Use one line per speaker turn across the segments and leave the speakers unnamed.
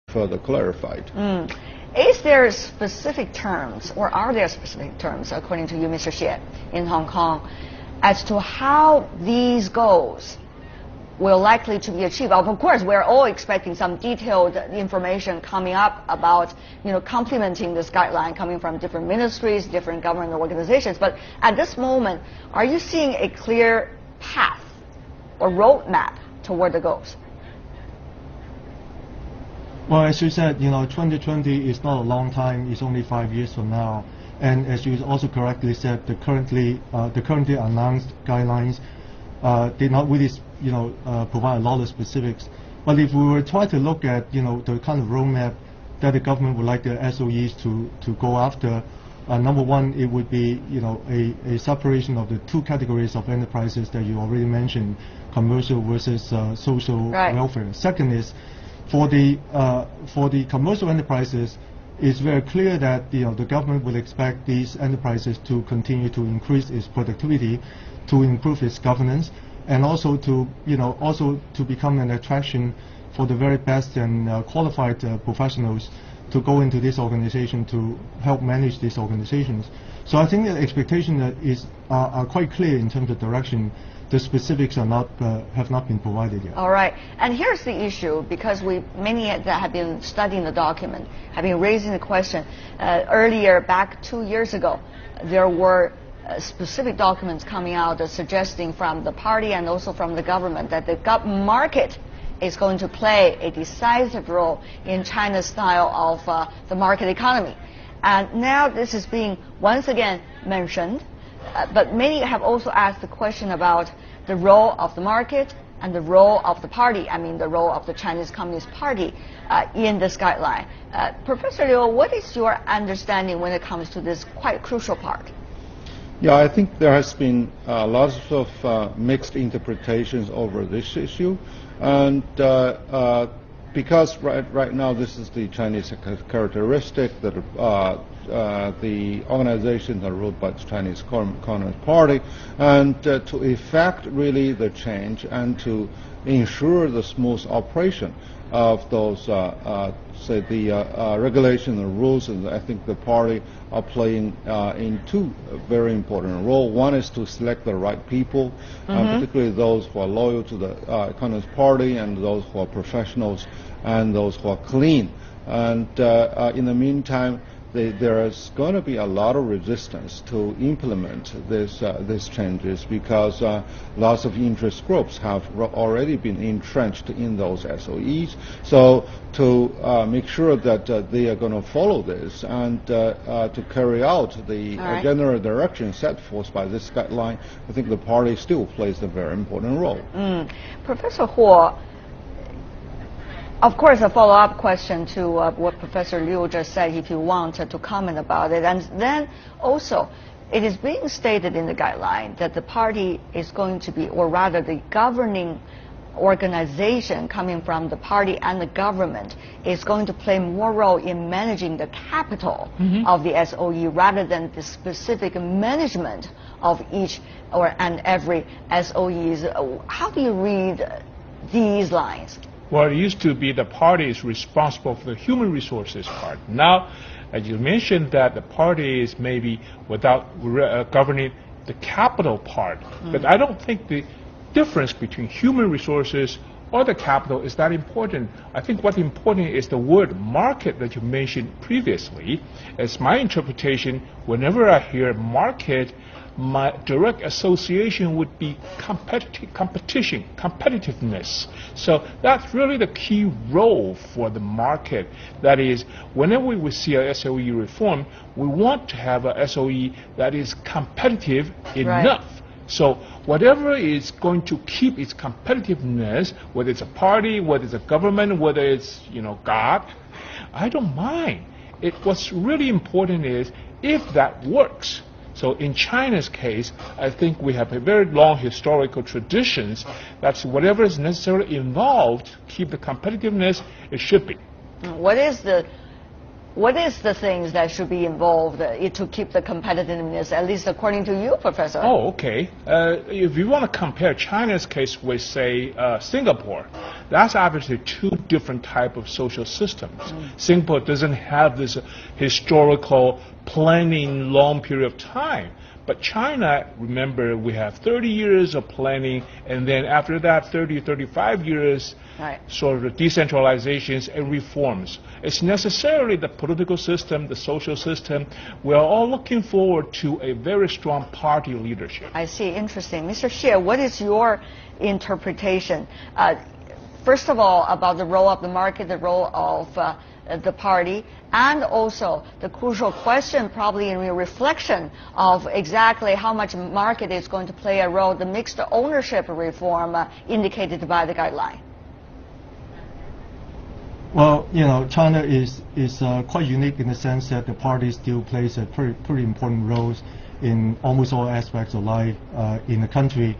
further clarified.
Is there specific terms, or are there specific terms, according to you, Mr. Xie, in Hong Kong, as to how these goals will likely to be achieved? Of course, we're all expecting some detailed information coming up about, complementing this guideline coming from different ministries, different government organizations. But at this moment, are you seeing a clear path or roadmap toward the goals?
Well, as you said, 2020 is not a long time. It's only 5 years from now. And as you also correctly said, the currently announced guidelines did not really, provide a lot of specifics. But if we were try to look at, the kind of roadmap that the government would like the SOEs to go after, number one, it would be, a separation of the two categories of enterprises that you already mentioned, commercial versus social welfare. Second is, for the commercial enterprises, it's very clear that the government will expect these enterprises to continue to increase its productivity, to improve its governance, and also to become an attraction for the very best and qualified professionals to go into this organization to help manage these organizations. So I think the expectations are quite clear in terms of direction. The specifics are have not been provided yet.
All right, and here's the issue, because many that have been studying the document have been raising the question. Earlier, back 2 years ago, there were specific documents coming out suggesting from the party and also from the government that the market is going to play a decisive role in China's style of the market economy. And now this is being once again mentioned. But many have also asked the question about the role of the market and the role of the party, the role of the Chinese Communist Party in this guideline. Professor Liu, what is your understanding when it comes to this quite crucial part?
Yeah, I think there has been lots of mixed interpretations over this issue. And because right now this is the Chinese characteristic that the organizations are ruled by the Chinese Communist Party, and to effect really the change and to ensure the smooth operation of those, say, the regulation and rules, and I think the party are playing in two very important roles. One is to select the right people, particularly those who are loyal to the Communist Party, and those who are professionals, and those who are clean. And in the meantime, there is going to be a lot of resistance to implement these changes, because lots of interest groups have already been entrenched in those SOEs. So to make sure that they are going to follow this and to carry out the general direction set forth by this guideline, I think the party still plays a very important role.
Professor Huo, of course, a follow-up question to what Professor Liu just said, if you want to comment about it. And then also, it is being stated in the guideline that the party is going to be, or rather the governing organization coming from the party and the government is going to play more role in managing the capital of the SOE rather than the specific management of each and every SOEs. How do you read these lines?
Well, it used to be the party is responsible for the human resources part. Now, as you mentioned, that the party is maybe without governing the capital part. But I don't think the difference between human resources or the capital is that important. I think what's important is the word market that you mentioned previously. As my interpretation, whenever I hear market, my direct association would be competitiveness. So that's really the key role for the market. That is, whenever we see a SOE reform, we want to have a SOE that is competitive enough. So whatever is going to keep its competitiveness, whether it's a party, whether it's a government, whether it's God, I don't mind. What's really important is if that works. So in China's case, I think we have a very long historical traditions. That's whatever is necessarily involved to keep the competitiveness, it should be.
What is the things that should be involved to keep the competitiveness, at least according to you, Professor?
Oh, okay. If you want to compare China's case with, say, Singapore, that's obviously two different type of social systems. Singapore doesn't have this historical planning long period of time. But China, remember, we have 30 years of planning, and then after that, 30, 35 years, sort of decentralizations and reforms. It's necessarily the political system, the social system. We're all looking forward to a very strong party leadership.
I see. Interesting. Mr. Xie, what is your interpretation? First of all, about the role of the market, the role of the party, and also the crucial question, probably in a reflection of exactly how much market is going to play a role, the mixed ownership reform indicated by the guideline.
Well, China is quite unique in the sense that the party still plays a pretty important roles in almost all aspects of life in the country,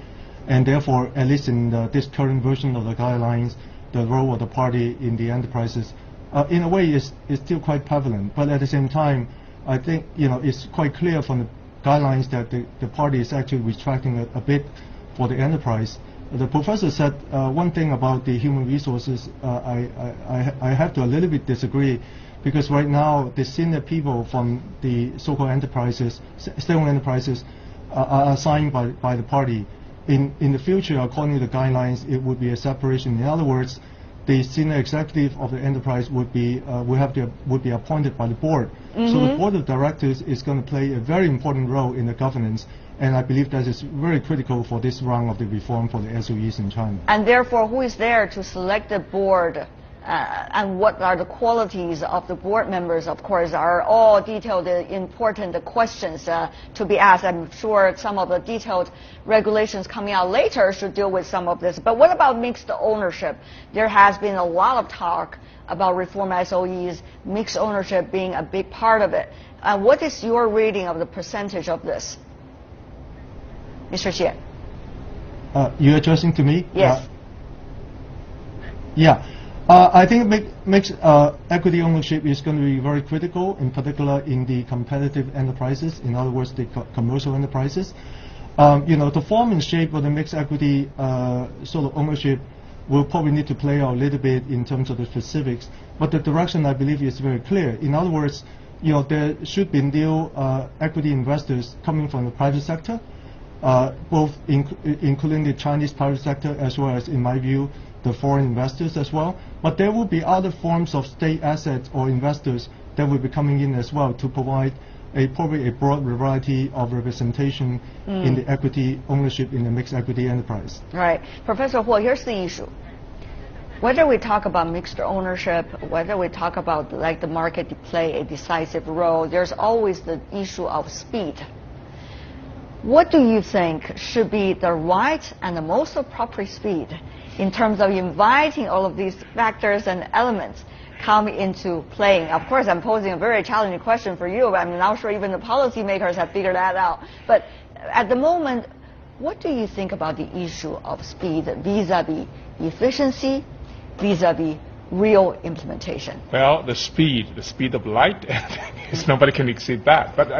and therefore, at least in this current version of the guidelines, the role of the party in the enterprises, in a way, is still quite prevalent. But at the same time, I think it's quite clear from the guidelines that the party is actually retracting a bit for the enterprise. The professor said one thing about the human resources. I have to a little bit disagree, because right now the senior people from the so-called enterprises, state-owned enterprises, are assigned by the party. In the future, according to the guidelines, it would be a separation. In other words, the senior executive of the enterprise would be appointed by the board. So the board of directors is going to play a very important role in the governance, and I believe that is very critical for this round of the reform for the SOEs in China.
And therefore, who is there to select the board? And what are the qualities of the board members, of course, are all detailed, important questions to be asked. I'm sure some of the detailed regulations coming out later should deal with some of this. But what about mixed ownership? There has been a lot of talk about reform SOEs, mixed ownership being a big part of it. What is your reading of the percentage of this? Mr. Xie.
You're addressing to me?
Yes.
Yeah. I think mixed equity ownership is going to be very critical, in particular in the competitive enterprises, in other words, the commercial enterprises. The form and shape of the mixed equity sort of ownership will probably need to play out a little bit in terms of the specifics, but the direction, I believe, is very clear. In other words, there should be new equity investors coming from the private sector, both including the Chinese private sector as well as, in my view, the foreign investors as well. But there will be other forms of state assets or investors that will be coming in as well to provide probably a broad variety of representation in the equity ownership in the mixed equity enterprise.
Right. Professor Huo, here's the issue. Whether we talk about mixed ownership, whether we talk about the market to play a decisive role, there's always the issue of speed. What do you think should be the right and the most appropriate speed in terms of inviting all of these factors and elements come into playing? Of course, I'm posing a very challenging question for you. I'm not sure even the policymakers have figured that out. But at the moment, what do you think about the issue of speed vis-a-vis efficiency, vis-a-vis real implementation?
Well, the speed of light, nobody can exceed that. But I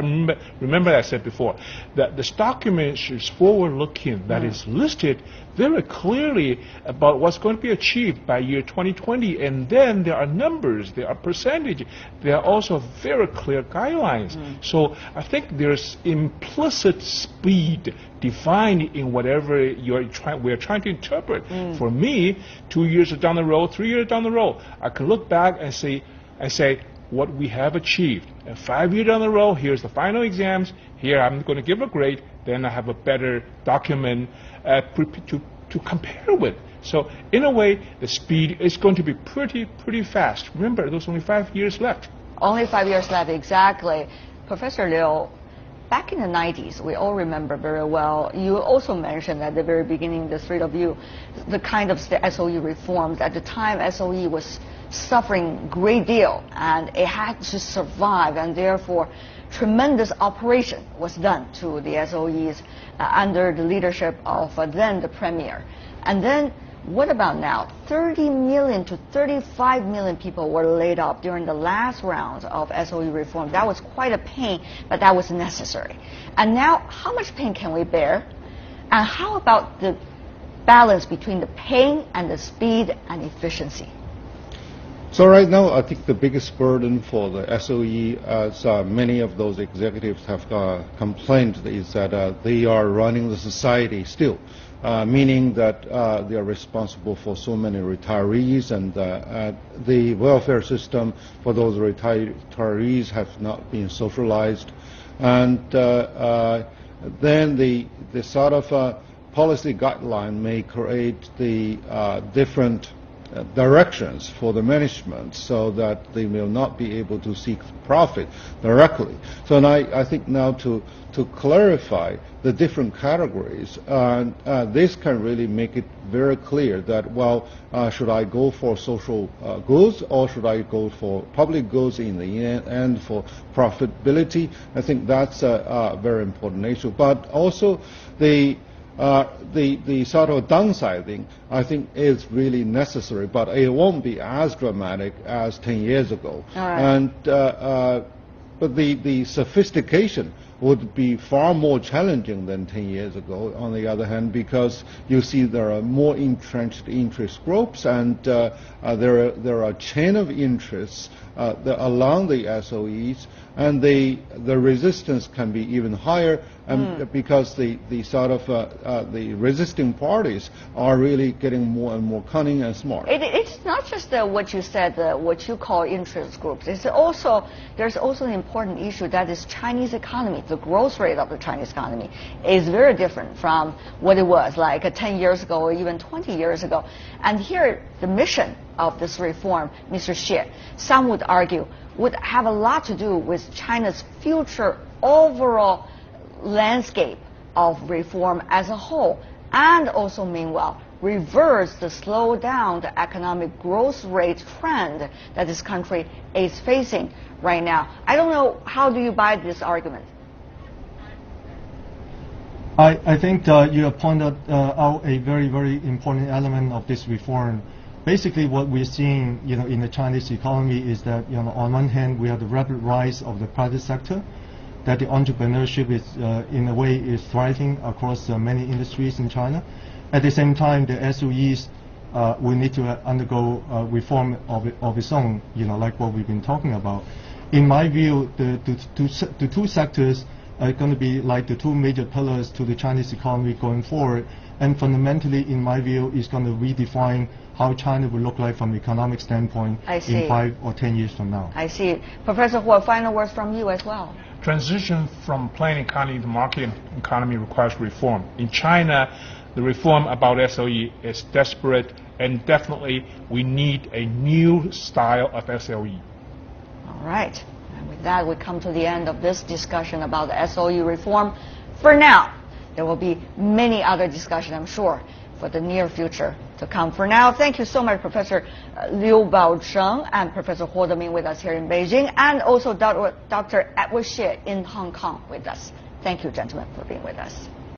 remember I said before that this document is forward-looking, that is listed very clearly about what's going to be achieved by year 2020, and then there are numbers, there are percentage, there are also very clear guidelines. So I think there's implicit speed defined in whatever we're trying to interpret. For me, 2 years down the road, 3 years down the road, I can look back and say what we have achieved. And 5 years down the road, here's the final exams. Here I'm going to give a grade. Then I have a better document to compare with. So in a way, the speed is going to be pretty fast. Remember, there's only 5 years left.
Only 5 years left, exactly. Professor Liu, back in the 90s, we all remember very well, you also mentioned at the very beginning, the three of you, the kind of SOE reforms. At the time, SOE was suffering a great deal, and it had to survive, and therefore tremendous operation was done to the SOEs under the leadership of then the Premier. And then what about now? 30 million to 35 million people were laid off during the last round of SOE reform. That was quite a pain, but that was necessary. And now, how much pain can we bear? And how about the balance between the pain and the speed and efficiency?
So right now, I think the biggest burden for the SOE, as many of those executives have complained, is that they are running the society still, meaning that they are responsible for so many retirees, and the welfare system for those retirees have not been socialized. And then the sort of policy guideline may create the different directions for the management so that they will not be able to seek profit directly. So I think now to clarify the different categories, this can really make it very clear that, well, should I go for social goods or should I go for public goods in the end for profitability? I think that's a very important issue. But also the sort of downsizing, I think, is really necessary, but it won't be as dramatic as 10 years ago.
All right.
And but the sophistication would be far more challenging than 10 years ago, on the other hand, because you see there are more entrenched interest groups, and there are a chain of interests along the SOEs, and the resistance can be even higher, because the sort of the resisting parties are really getting more and more cunning and smart.
It's not just what you said, what you call interest groups. There's also an important issue, that is Chinese economy. The growth rate of the Chinese economy is very different from what it was like 10 years ago or even 20 years ago. And here, the mission of this reform, Mr. Tse, some would argue, would have a lot to do with China's future overall landscape of reform as a whole, and also, meanwhile, reverse the slow down the economic growth rate trend that this country is facing right now. I don't know, how do you buy this argument?
I think you have pointed out a very, very important element of this reform. Basically, what we're seeing, in the Chinese economy is that, on one hand, we have the rapid rise of the private sector, that the entrepreneurship is, in a way, is thriving across many industries in China. At the same time, the SOEs will need to undergo reform of its own, like what we've been talking about. In my view, the two sectors are going to be like the two major pillars to the Chinese economy going forward, and fundamentally, in my view, is going to redefine how China will look like from an economic standpoint in 5 or 10 years from now.
I see. Professor Huo, final words from you as well.
Transition from plain economy to market economy requires reform. In China, the reform about SOE is desperate, and definitely we need a new style of SOE.
All right. And with that, we come to the end of this discussion about the SOE reform. For now, there will be many other discussions, I'm sure, for the near future to come. For now, thank you so much, Professor Liu Baozheng and Professor Huo Deming with us here in Beijing, and also Dr. Tse in Hong Kong with us. Thank you, gentlemen, for being with us.